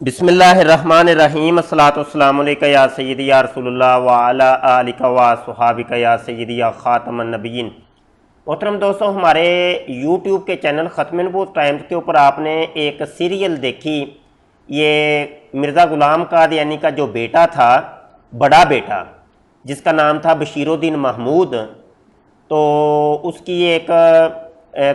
بسم اللہ الرحمن الرحیم، الصلاۃ والسلام علیکہ یا سیدی یا رسول اللہ وعلی آلک و صحابک یا سیدی یا خاتم النبیین۔ محترم دوستوں، ہمارے یوٹیوب کے چینل ختم نبوت ٹائمز کے اوپر آپ نے ایک سیریل دیکھی، یہ مرزا غلام قادیانی کا جو بیٹا تھا، بڑا بیٹا، جس کا نام تھا بشیر الدین محمود، تو اس کی ایک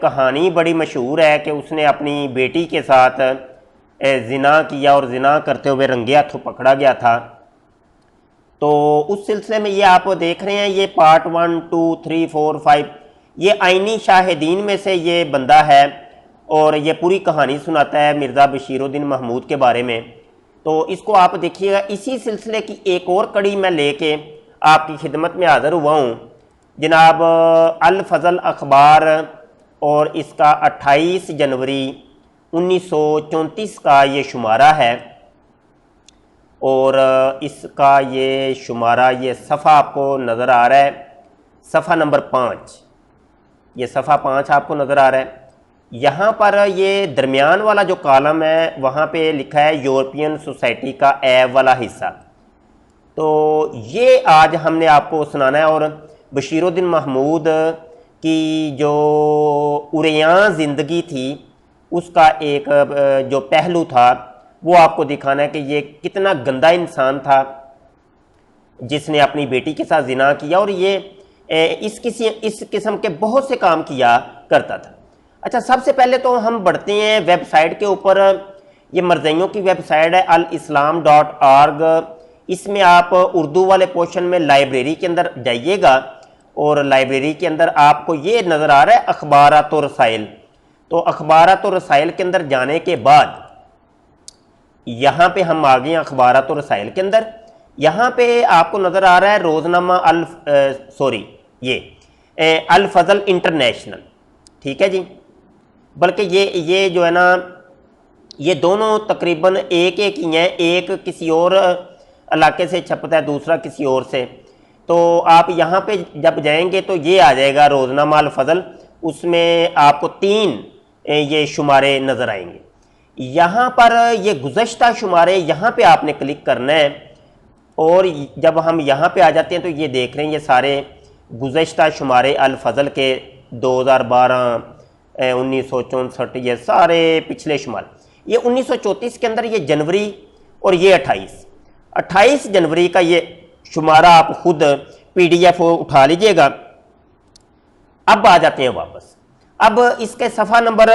کہانی بڑی مشہور ہے کہ اس نے اپنی بیٹی کے ساتھ زنا کیا اور زنا کرتے ہوئے رنگے ہاتھوں پکڑا گیا تھا۔ تو اس سلسلے میں یہ آپ دیکھ رہے ہیں، یہ پارٹ 1 2 3 4 5، یہ آئینی شاہدین میں سے یہ بندہ ہے اور یہ پوری کہانی سناتا ہے مرزا بشیر الدین محمود کے بارے میں۔ تو اس کو آپ دیکھیے گا۔ اسی سلسلے کی ایک اور کڑی میں لے کے آپ کی خدمت میں حاضر ہوا ہوں۔ جناب الفضل اخبار اور اس کا 28 جنوری 1934 کا یہ شمارہ ہے، اور اس کا یہ شمارہ، یہ صفحہ آپ کو نظر آ رہا ہے، صفحہ نمبر 5، یہ صفحہ 5 آپ کو نظر آ رہا ہے۔ یہاں پر یہ درمیان والا جو کالم ہے وہاں پہ لکھا ہے یورپین سوسائٹی کا ایب والا حصہ۔ تو یہ آج ہم نے آپ کو سنانا ہے، اور بشیر الدین محمود کی جو عریاں زندگی تھی اس کا ایک جو پہلو تھا وہ آپ کو دکھانا ہے کہ یہ کتنا گندا انسان تھا جس نے اپنی بیٹی کے ساتھ زنا کیا، اور یہ اس قسم کے بہت سے کام کیا کرتا تھا۔ اچھا، سب سے پہلے تو ہم بڑھتے ہیں ویب سائٹ کے اوپر۔ یہ مرزائیوں کی ویب سائٹ ہے alislam.org۔ اس میں آپ اردو والے پورشن میں لائبریری کے اندر جائیے گا، اور لائبریری کے اندر آپ کو یہ نظر آ رہا ہے اخبارات و رسائل۔ تو اخبارات و رسائل کے اندر جانے کے بعد یہاں پہ ہم آ گئے ہیں اخبارات و رسائل کے اندر۔ یہاں پہ آپ کو نظر آ رہا ہے روزنامہ الفضل انٹرنیشنل، ٹھیک ہے جی۔ بلکہ یہ جو ہے نا، یہ دونوں تقریباً ایک ہی ہیں، ایک کسی اور علاقے سے چھپتا ہے، دوسرا کسی اور سے۔ تو آپ یہاں پہ جب جائیں گے تو یہ آ جائے گا روزنامہ الفضل، اس میں آپ کو 3 یہ شمارے نظر آئیں گے۔ یہاں پر یہ گزشتہ شمارے، یہاں پہ آپ نے کلک کرنا ہے، اور جب ہم یہاں پہ آ جاتے ہیں تو یہ دیکھ رہے ہیں، یہ سارے گزشتہ شمارے الفضل کے 2012 1964، یہ سارے پچھلے شمارے۔ یہ 1934 کے اندر یہ جنوری، اور یہ 28 جنوری کا یہ شمارہ آپ خود PDF اٹھا لیجئے گا۔ اب آ جاتے ہیں واپس۔ اب اس کے صفحہ نمبر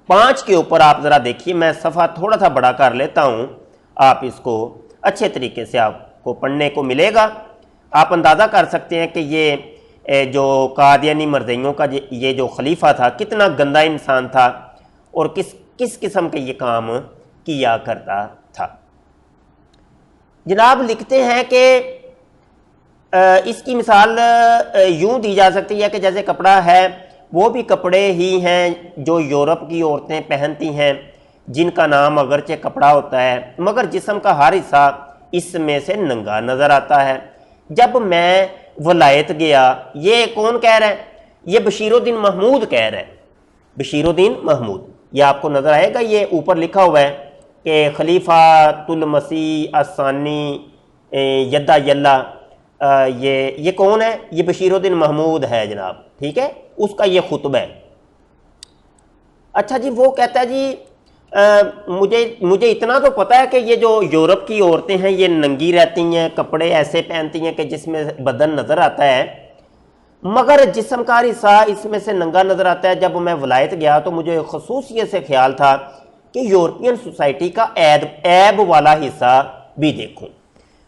5 کے اوپر آپ ذرا دیکھیے، میں صفحہ تھوڑا سا بڑا کر لیتا ہوں، آپ اس کو اچھے طریقے سے آپ کو پڑھنے کو ملے گا۔ آپ اندازہ کر سکتے ہیں کہ یہ جو قادیانی مرزائیوں کا یہ جو خلیفہ تھا کتنا گندا انسان تھا، اور کس قسم کے یہ کام کیا کرتا تھا۔ جناب لکھتے ہیں کہ اس کی مثال یوں دی جا سکتی ہے کہ جیسے کپڑا ہے، وہ بھی کپڑے ہی ہیں جو یورپ کی عورتیں پہنتی ہیں، جن کا نام اگرچہ کپڑا ہوتا ہے مگر جسم کا ہر حصہ اس میں سے ننگا نظر آتا ہے۔ جب میں ولایت گیا، یہ کون کہہ رہا ہے؟ یہ بشیر الدین محمود کہہ رہا ہے، بشیر الدین محمود۔ یہ آپ کو نظر آئے گا، یہ اوپر لکھا ہوا ہے کہ خلیفۃ المسیح الثانی یدا یلا، یہ کون ہے؟ یہ بشیر الدین محمود ہے جناب، ٹھیک ہے، اس کا یہ خطبہ ہے۔ اچھا جی، وہ کہتا ہے جی مجھے اتنا تو پتہ ہے کہ یہ جو یورپ کی عورتیں ہیں یہ ننگی رہتی ہیں، کپڑے ایسے پہنتی ہیں کہ جس میں بدن نظر آتا ہے، مگر جسم کا حصہ اس میں سے ننگا نظر آتا ہے۔ جب میں ولایت گیا تو مجھے خصوصیت سے خیال تھا کہ یورپین سوسائٹی کا ایب والا حصہ بھی دیکھوں۔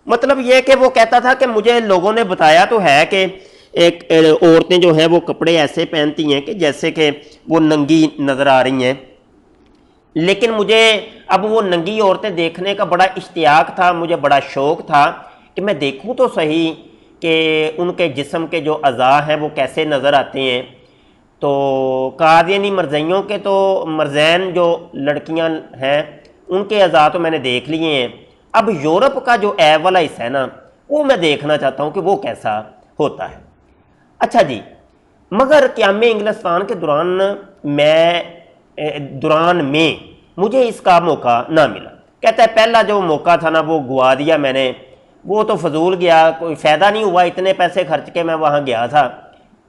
مطلب یہ کہ وہ کہتا تھا کہ مجھے لوگوں نے بتایا تو ہے کہ ایک عورتیں جو ہیں وہ کپڑے ایسے پہنتی ہیں کہ جیسے کہ وہ ننگی نظر آ رہی ہیں، لیکن مجھے اب وہ ننگی عورتیں دیکھنے کا بڑا اشتیاق تھا، مجھے بڑا شوق تھا کہ میں دیکھوں تو صحیح کہ ان کے جسم کے جو اعضاء ہیں وہ کیسے نظر آتے ہیں۔ تو قادیانی مرزائیوں کے تو مرزین جو لڑکیاں ہیں ان کے اعضاء تو میں نے دیکھ لیے ہیں، اب یورپ کا جو ایب والا حصہ ہے نا، وہ میں دیکھنا چاہتا ہوں کہ وہ کیسا ہوتا ہے۔ اچھا جی، مگر قیام انگلستان کے دوران میں مجھے اس کا موقع نہ ملا۔ کہتا ہے پہلا جو موقع تھا نا وہ گوا دیا میں نے، وہ تو فضول گیا، کوئی فائدہ نہیں ہوا، اتنے پیسے خرچ کے میں وہاں گیا تھا،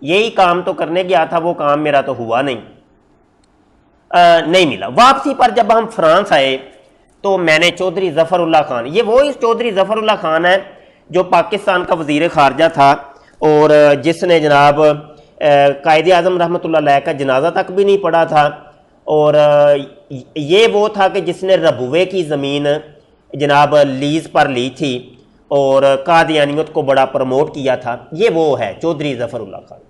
یہی کام تو کرنے گیا تھا، وہ کام میرا تو ہوا نہیں ملا۔ واپسی پر جب ہم فرانس آئے تو میں نے چودھری ظفر اللہ خان، یہ وہی چودھری ظفر اللہ خان ہے جو پاکستان کا وزیر خارجہ تھا اور جس نے جناب قائد اعظم رحمۃ اللہ علیہ کا جنازہ تک بھی نہیں پڑھا تھا، اور یہ وہ تھا کہ جس نے ربوے کی زمین جناب لیز پر لی تھی اور قادیانیت کو بڑا پروموٹ کیا تھا، یہ وہ ہے چودھری ظفر اللہ خان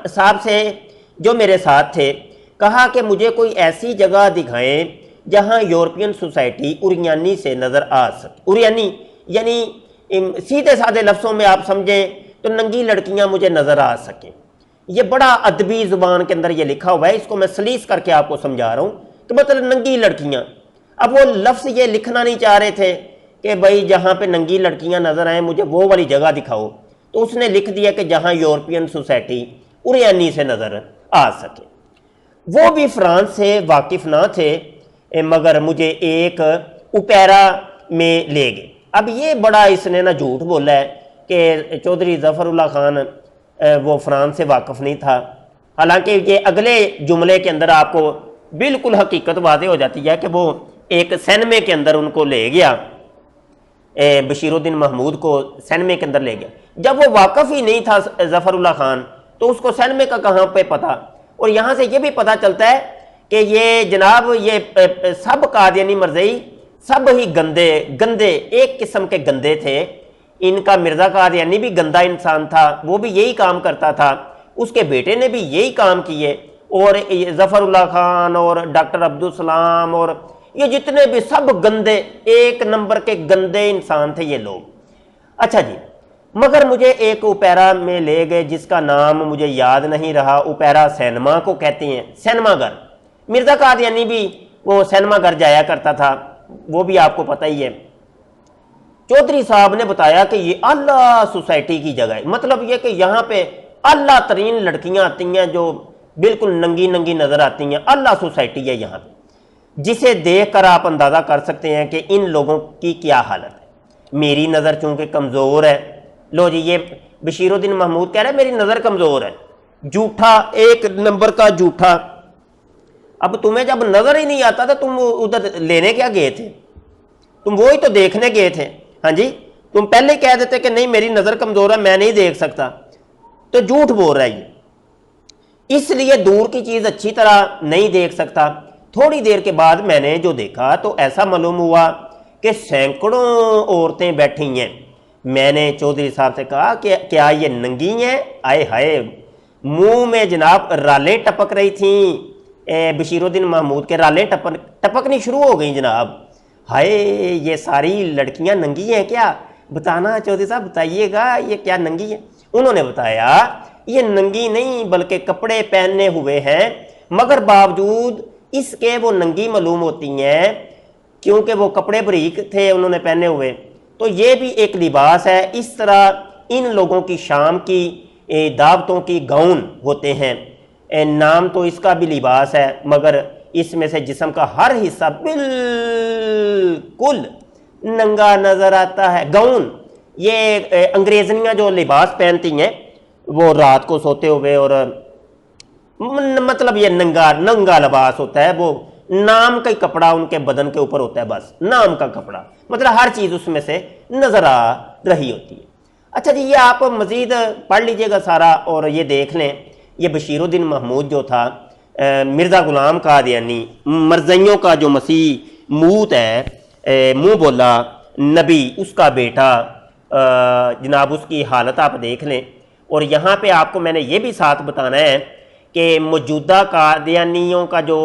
صاحب سے جو میرے ساتھ تھے۔ کہا کہ مجھے کوئی ایسی جگہ دکھائیں جہاں یورپین سوسائٹی اریانی سے نظر آ سکے۔ اریانی یعنی سیدھے سادھے لفظوں میں آپ سمجھیں تو ننگی لڑکیاں مجھے نظر آ سکیں۔ یہ بڑا ادبی زبان کے اندر یہ لکھا ہوا ہے، اس کو میں سلیس کر کے آپ کو سمجھا رہا ہوں کہ مطلب ننگی لڑکیاں۔ اب وہ لفظ یہ لکھنا نہیں چاہ رہے تھے کہ بھائی جہاں پہ ننگی لڑکیاں نظر آئیں مجھے وہ والی جگہ دکھاؤ، تو اس نے لکھ دیا کہ جہاں یورپین سوسائٹی اریانی سے نظر آ سکے۔ وہ بھی فرانس سے واقف نہ تھے مگر مجھے ایک اوپیرا میں لے گئے۔ اب یہ بڑا اس نے نا جھوٹ بولا ہے کہ چودھری ظفر اللہ خان وہ فرانس سے واقف نہیں تھا، حالانکہ یہ اگلے جملے کے اندر آپ کو بالکل حقیقت واضح ہو جاتی ہے کہ وہ ایک سینمے کے اندر ان کو لے گیا، بشیر الدین محمود کو سینمے کے اندر لے گیا۔ جب وہ واقف ہی نہیں تھا ظفر اللہ خان تو اس کو سینمے کا کہاں پہ پتہ؟ اور یہاں سے یہ بھی پتہ چلتا ہے کہ یہ جناب یہ سب قادیانی مرزئی سب ہی گندے ایک قسم کے گندے تھے۔ ان کا مرزا قادیانی بھی گندا انسان تھا، وہ بھی یہی کام کرتا تھا، اس کے بیٹے نے بھی یہی کام کیے، اور ظفر اللہ خان اور ڈاکٹر عبدالسلام اور یہ جتنے بھی سب گندے ایک نمبر کے گندے انسان تھے یہ لوگ۔ اچھا جی، مگر مجھے ایک اوپیرا میں لے گئے جس کا نام مجھے یاد نہیں رہا، اوپیرا سینما کو کہتے ہیں، سینما گھر۔ مرزا قادیانی بھی وہ سینما گھر جایا کرتا تھا، وہ بھی آپ کو پتہ ہی ہے۔ چودھری صاحب نے بتایا کہ یہ اعلیٰ سوسائٹی کی جگہ ہے، مطلب یہ کہ یہاں پہ اعلیٰ ترین لڑکیاں آتی ہیں جو بالکل ننگی نظر آتی ہیں، اعلیٰ سوسائٹی ہے یہاں پہ، جسے دیکھ کر آپ اندازہ کر سکتے ہیں کہ ان لوگوں کی کیا حالت ہے۔ میری نظر چونکہ کمزور ہے، لو جی یہ بشیر الدین محمود کہہ رہے ہیں میری نظر کمزور ہے، جھوٹا ایک نمبر کا جھوٹا۔ اب تمہیں جب نظر ہی نہیں آتا تھا تم ادھر لینے کیا گئے تھے؟ تم وہی تو دیکھنے گئے تھے، ہاں جی، تم پہلے کہہ دیتے کہ نہیں میری نظر کمزور ہے میں نہیں دیکھ سکتا، تو جھوٹ بول رہا ہے یہ۔ اس لیے دور کی چیز اچھی طرح نہیں دیکھ سکتا۔ تھوڑی دیر کے بعد میں نے جو دیکھا تو ایسا معلوم ہوا کہ سینکڑوں عورتیں بیٹھی ہیں۔ میں نے چودھری صاحب سے کہا کہ کیا یہ ننگی ہیں؟ آئے ہائے، منہ میں جناب رالیں ٹپک رہی تھیں، بشیر الدین محمود کے رالیں ٹپکنی شروع ہو گئیں جناب۔ ہائے یہ ساری لڑکیاں ننگی ہیں کیا؟ بتانا چودھری صاحب، بتائیے گا یہ کیا ننگی ہیں؟ انہوں نے بتایا یہ ننگی نہیں بلکہ کپڑے پہنے ہوئے ہیں، مگر باوجود اس کے وہ ننگی معلوم ہوتی ہیں کیونکہ وہ کپڑے بریک تھے انہوں نے پہنے ہوئے، تو یہ بھی ایک لباس ہے۔ اس طرح ان لوگوں کی شام کی دعوتوں کی گاؤن ہوتے ہیں، نام تو اس کا بھی لباس ہے مگر اس میں سے جسم کا ہر حصہ بالکل ننگا نظر آتا ہے۔ گاؤن یہ انگریزنیاں جو لباس پہنتی ہیں وہ رات کو سوتے ہوئے، اور مطلب یہ ننگا لباس ہوتا ہے، وہ نام کا ہی کپڑا ان کے بدن کے اوپر ہوتا ہے، بس نام کا کپڑا، مطلب ہر چیز اس میں سے نظر آ رہی ہوتی ہے۔ اچھا جی، یہ آپ مزید پڑھ لیجئے گا سارا اور یہ دیکھ لیں۔ یہ بشیر الدین محمود جو تھا مرزا غلام قادیانی، مرزائیوں کا جو مسیح موت ہے، منہ بولا نبی، اس کا بیٹا، جناب اس کی حالت آپ دیکھ لیں۔ اور یہاں پہ آپ کو میں نے یہ بھی ساتھ بتانا ہے کہ موجودہ قادیانیوں کا جو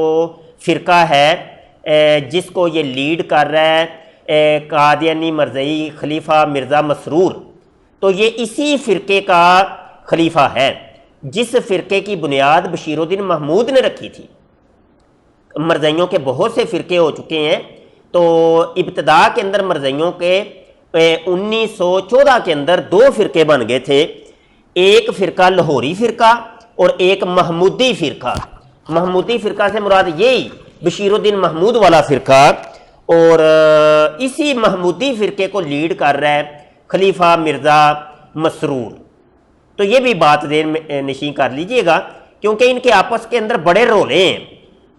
فرقہ ہے جس کو یہ لیڈ کر رہا ہے قادیانی مرزئی خلیفہ مرزا مسرور، تو یہ اسی فرقے کا خلیفہ ہے جس فرقے کی بنیاد بشیر الدین محمود نے رکھی تھی۔ مرزائیوں کے بہت سے فرقے ہو چکے ہیں، تو ابتدا کے اندر مرزائیوں کے 1914 کے اندر 2 فرقے بن گئے تھے، ایک فرقہ لاہوری فرقہ اور ایک محمودی فرقہ۔ محمودی فرقہ سے مراد یہی بشیر الدین محمود والا فرقہ، اور اسی محمودی فرقے کو لیڈ کر رہا ہے خلیفہ مرزا مسرور۔ تو یہ بھی بات ذہن میں نشین کر لیجئے گا، کیونکہ ان کے آپس کے اندر بڑے رولے ہیں،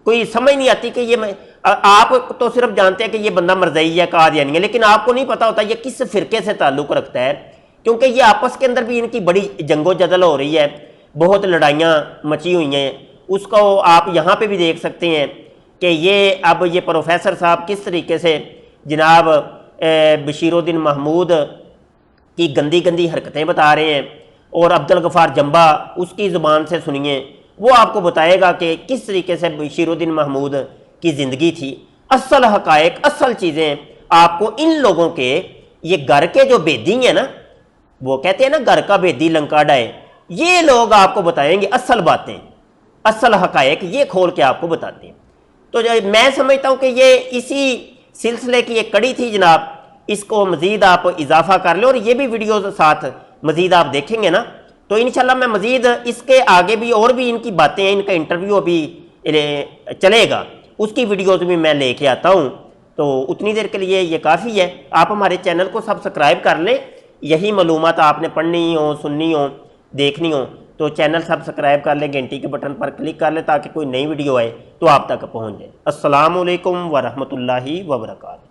کوئی سمجھ نہیں آتی کہ یہ آپ تو صرف جانتے ہیں کہ یہ بندہ مرزائی ہے قادیانی ہے، لیکن آپ کو نہیں پتا ہوتا یہ کس فرقے سے تعلق رکھتا ہے، کیونکہ یہ آپس کے اندر بھی ان کی بڑی جنگ و جدل ہو رہی ہے، بہت لڑائیاں مچی ہوئی ہیں۔ اس کو آپ یہاں پہ بھی دیکھ سکتے ہیں کہ یہ پروفیسر صاحب کس طریقے سے جناب بشیر الدین محمود کی گندی گندی حرکتیں بتا رہے ہیں، اور عبدالغفار جنبا اس کی زبان سے سنیے، وہ آپ کو بتائے گا کہ کس طریقے سے بشیر الدین محمود کی زندگی تھی۔ اصل حقائق، اصل چیزیں آپ کو ان لوگوں کے، یہ گھر کے جو بیدی ہیں نا، وہ کہتے ہیں نا گھر کا بیدی لنکا ڈائے، یہ لوگ آپ کو بتائیں گے اصل باتیں، اصل حقائق یہ کھول کے آپ کو بتاتے ہیں۔ تو میں سمجھتا ہوں کہ یہ اسی سلسلے کی ایک کڑی تھی جناب، اس کو مزید آپ اضافہ کر لیں، اور یہ بھی ویڈیوز ساتھ مزید آپ دیکھیں گے نا تو انشاءاللہ میں مزید اس کے آگے بھی اور بھی ان کی باتیں ہیں، ان کا انٹرویو ابھی چلے گا، اس کی ویڈیوز بھی میں لے کے آتا ہوں۔ تو اتنی دیر کے لیے یہ کافی ہے، آپ ہمارے چینل کو سبسکرائب کر لیں، یہی معلومات آپ نے پڑھنی ہوں، سننی ہوں، دیکھنی ہوں تو چینل سبسکرائب کر لیں، گھنٹی کے بٹن پر کلک کر لیں تاکہ کوئی نئی ویڈیو آئے تو آپ تک پہنچ جائے۔ السلام علیکم ورحمۃ اللہ وبرکاتہ۔